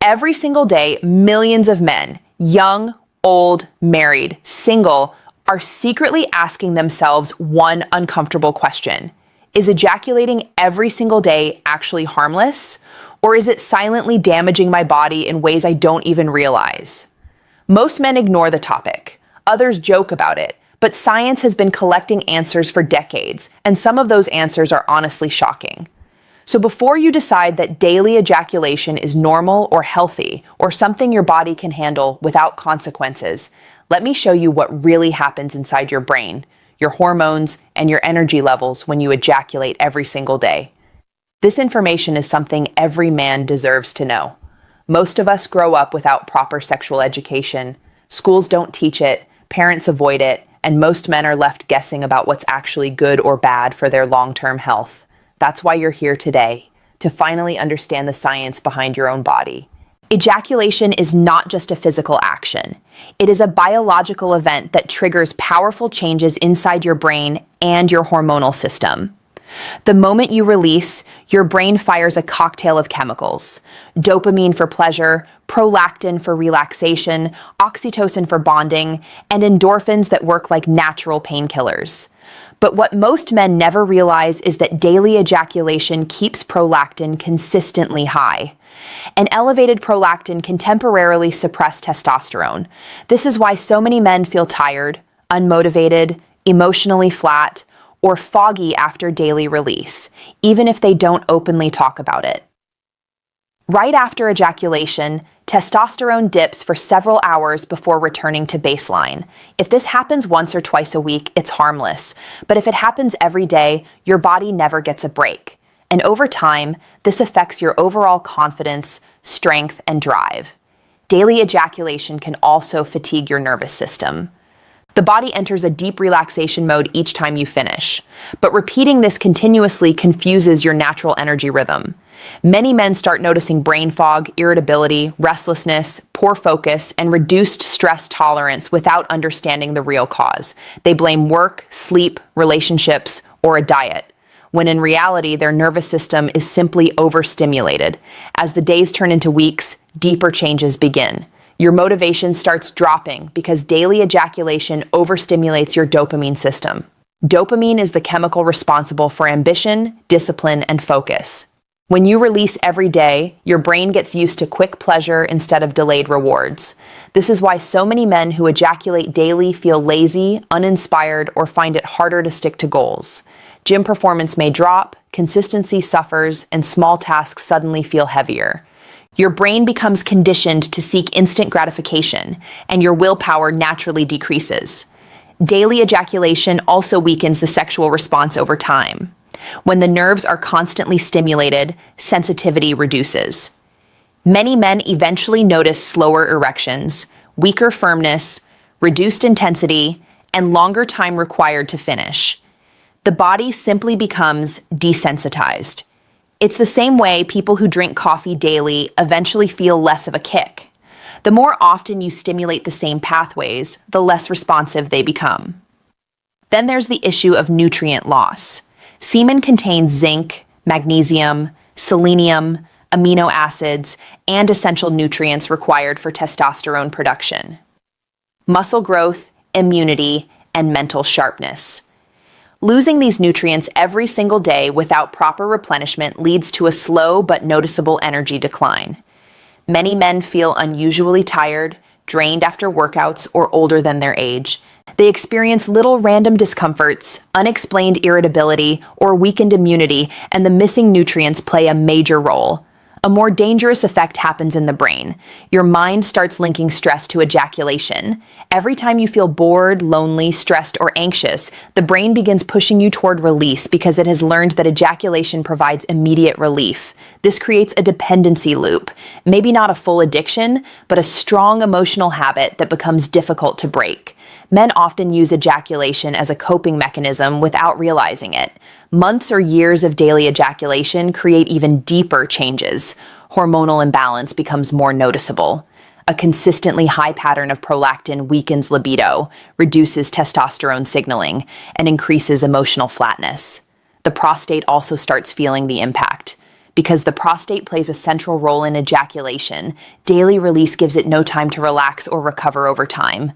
Every single day, millions of men, young, old, married, single, are secretly asking themselves one uncomfortable question. Is ejaculating every single day actually harmless? Or is it silently damaging my body in ways I don't even realize? Most men ignore the topic. Others joke about it. But science has been collecting answers for decades, and some of those answers are honestly shocking. So before you decide that daily ejaculation is normal or healthy, or something your body can handle without consequences, let me show you what really happens inside your brain, your hormones, and your energy levels when you ejaculate every single day. This information is something every man deserves to know. Most of us grow up without proper sexual education. Schools don't teach it, parents avoid it, and most men are left guessing about what's actually good or bad for their long-term health. That's why you're here today, to finally understand the science behind your own body. Ejaculation is not just a physical action. It is a biological event that triggers powerful changes inside your brain and your hormonal system. The moment you release, your brain fires a cocktail of chemicals: dopamine for pleasure, prolactin for relaxation, oxytocin for bonding, and endorphins that work like natural painkillers. But what most men never realize is that daily ejaculation keeps prolactin consistently high. An elevated prolactin can temporarily suppress testosterone. This is why so many men feel tired, unmotivated, emotionally flat, or foggy after daily release, even if they don't openly talk about it. Right after ejaculation, testosterone dips for several hours before returning to baseline. If this happens once or twice a week, it's harmless. But if it happens every day, your body never gets a break. And over time, this affects your overall confidence, strength, and drive. Daily ejaculation can also fatigue your nervous system. The body enters a deep relaxation mode each time you finish, but repeating this continuously confuses your natural energy rhythm. Many men start noticing brain fog, irritability, restlessness, poor focus, and reduced stress tolerance without understanding the real cause. They blame work, sleep, relationships, or a diet, when in reality their nervous system is simply overstimulated. As the days turn into weeks, deeper changes begin. Your motivation starts dropping because daily ejaculation overstimulates your dopamine system. Dopamine is the chemical responsible for ambition, discipline, and focus. When you release every day, your brain gets used to quick pleasure instead of delayed rewards. This is why so many men who ejaculate daily feel lazy, uninspired, or find it harder to stick to goals. Gym performance may drop, consistency suffers, and small tasks suddenly feel heavier. Your brain becomes conditioned to seek instant gratification, and your willpower naturally decreases. Daily ejaculation also weakens the sexual response over time. When the nerves are constantly stimulated, sensitivity reduces. Many men eventually notice slower erections, weaker firmness, reduced intensity, and longer time required to finish. The body simply becomes desensitized. It's the same way people who drink coffee daily eventually feel less of a kick. The more often you stimulate the same pathways, the less responsive they become. Then there's the issue of nutrient loss. Semen contains zinc, magnesium, selenium, amino acids, and essential nutrients required for testosterone production, muscle growth, immunity, and mental sharpness. Losing these nutrients every single day without proper replenishment leads to a slow but noticeable energy decline. Many men feel unusually tired, drained after workouts, or older than their age. They experience little random discomforts, unexplained irritability, or weakened immunity, and the missing nutrients play a major role. A more dangerous effect happens in the brain. Your mind starts linking stress to ejaculation. Every time you feel bored, lonely, stressed, or anxious, the brain begins pushing you toward release because it has learned that ejaculation provides immediate relief. This creates a dependency loop. Maybe not a full addiction, but a strong emotional habit that becomes difficult to break. Men often use ejaculation as a coping mechanism without realizing it. Months or years of daily ejaculation create even deeper changes. Hormonal imbalance becomes more noticeable. A consistently high pattern of prolactin weakens libido, reduces testosterone signaling, and increases emotional flatness. The prostate also starts feeling the impact. Because the prostate plays a central role in ejaculation, daily release gives it no time to relax or recover over time.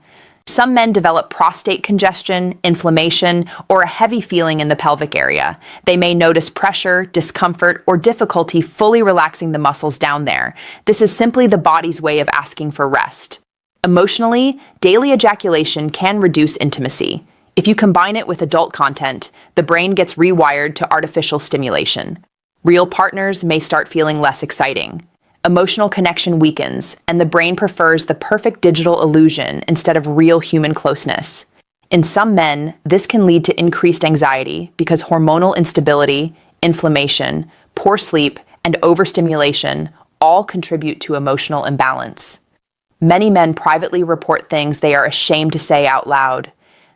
Some men develop prostate congestion, inflammation, or a heavy feeling in the pelvic area. They may notice pressure, discomfort, or difficulty fully relaxing the muscles down there. This is simply the body's way of asking for rest. Emotionally, daily ejaculation can reduce intimacy. If you combine it with adult content, the brain gets rewired to artificial stimulation. Real partners may start feeling less exciting. Emotional connection weakens, and the brain prefers the perfect digital illusion instead of real human closeness. In some men, this can lead to increased anxiety because hormonal instability, inflammation, poor sleep, and overstimulation all contribute to emotional imbalance. Many men privately report things they are ashamed to say out loud.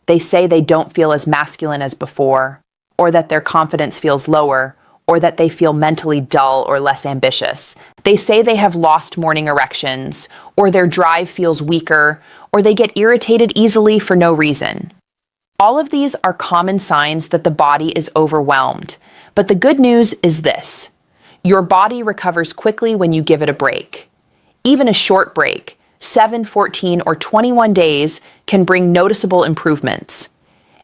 They say they don't feel as masculine as before, or that their confidence feels lower, or that they feel mentally dull or less ambitious. They say they have lost morning erections, or their drive feels weaker, or they get irritated easily for no reason. All of these are common signs that the body is overwhelmed. But the good news is this: your body recovers quickly when you give it a break. Even a short break, 7, 14, or 21 days, can bring noticeable improvements.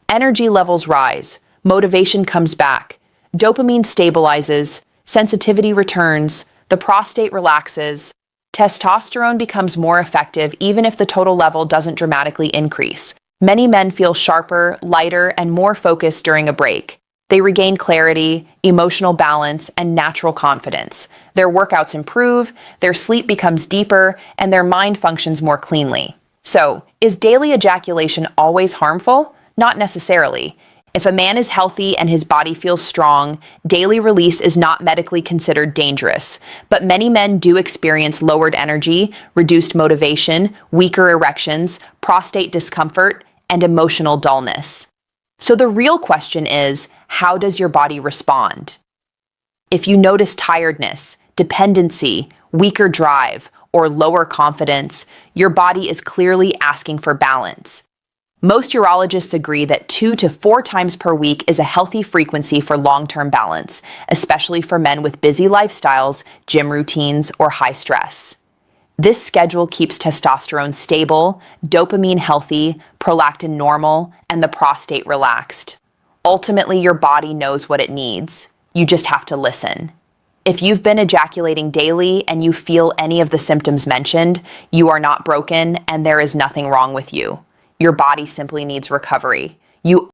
Energy levels rise, motivation comes back, dopamine stabilizes, sensitivity returns, the prostate relaxes, testosterone becomes more effective even if the total level doesn't dramatically increase. Many men feel sharper, lighter, and more focused during a break. They regain clarity, emotional balance, and natural confidence. Their workouts improve, their sleep becomes deeper, and their mind functions more cleanly. So, is daily ejaculation always harmful? Not necessarily. If a man is healthy and his body feels strong, daily release is not medically considered dangerous. But many men do experience lowered energy, reduced motivation, weaker erections, prostate discomfort, and emotional dullness. So the real question is, how does your body respond? If you notice tiredness, dependency, weaker drive, or lower confidence, your body is clearly asking for balance. Most urologists agree that 2 to 4 times per week is a healthy frequency for long-term balance, especially for men with busy lifestyles, gym routines, or high stress. This schedule keeps testosterone stable, dopamine healthy, prolactin normal, and the prostate relaxed. Ultimately, your body knows what it needs. You just have to listen. If you've been ejaculating daily and you feel any of the symptoms mentioned, you are not broken and there is nothing wrong with you. Your body simply needs recovery. You